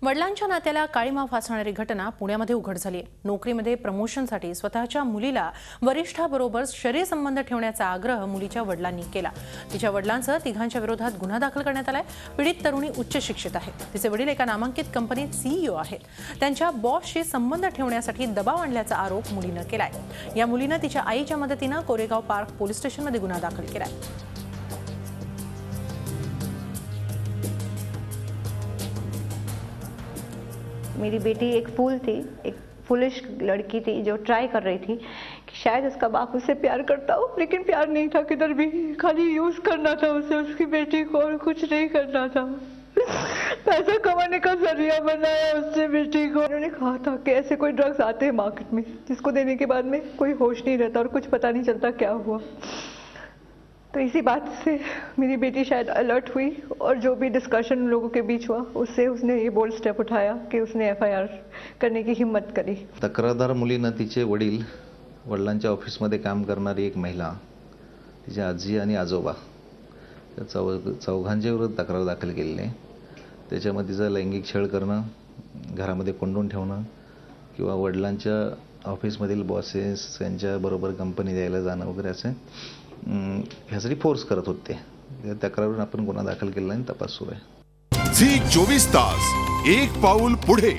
वडिलांच्या नात्याला काळीमा फासणारी घटना पुण्यामध्ये उघड झाली आहे। नोकरीमध्ये प्रमोशनसाठी स्वतःच्या मुलीला वरिष्ठाबरोबर शरीर संबंध ठेवण्याचा आग्रह मुलीच्या वडिलांनी केला। तिच्या वडिलांसह तिघांच्या विरोधात गुन्हा दाखल करण्यात आलाय। पीडित तरुणी उच्च शिक्षित आहे। तिचे वडील एका नामांकित कंपनीत सीईओ आहेत। त्यांच्या बॉसशी संबंध ठेवण्यासाठी दबाव आणल्याचा आरोप मुलीने केलाय। या मुलीने तिच्या आईच्या मदतीने कोरेगाव पार्क पोलीस स्टेशनमध्ये गुन्हा दाखल केलाय। मेरी बेटी एक फूल थी, एक फुलिश लड़की थी जो ट्राई कर रही थी कि शायद उसका बाप उससे प्यार करता हो, लेकिन प्यार नहीं था, किधर भी खाली यूज करना था उसे, उसकी बेटी को, और कुछ नहीं करना था। पैसा कमाने का जरिया बनाया उससे बेटी को। उन्होंने कहा था कि ऐसे कोई ड्रग्स आते हैं मार्केट में जिसको देने के बाद में कोई होश नहीं रहता और कुछ पता नहीं चलता क्या हुआ। तो इसी बात से मेरी बेटी शायद अलर्ट हुई और जो भी डिस्कशन लोगों के बीच हुआ उससे उसने ये बोल्ड स्टेप उठाया कि उसने एफआईआर करने की हिम्मत करी। तक्रारदार मुलीनं तिचे वडिलांच्या ऑफिसमध्ये काम करणारी एक महिला, तिची आजी आणि आजोबा या चौघांच्या विरुद्ध तक्रार दाखल केलेली आहे। त्याच्यामध्ये तिचा लैंगिक छळ करणं, घरामध्ये कोंडून ठेवणं किंवा वडिलांच्या ऑफिसमधील बॉसेस यांच्या बरोबर कंपनी द्यायला जाणं वगैरे असे ह्यासाठी फोर्स करत होते। त्या तक्रारीवरून आपण गुन्हा दाखल केला आणि तपास सुरू आहे। झी 24 तास एक पाऊल पुढे।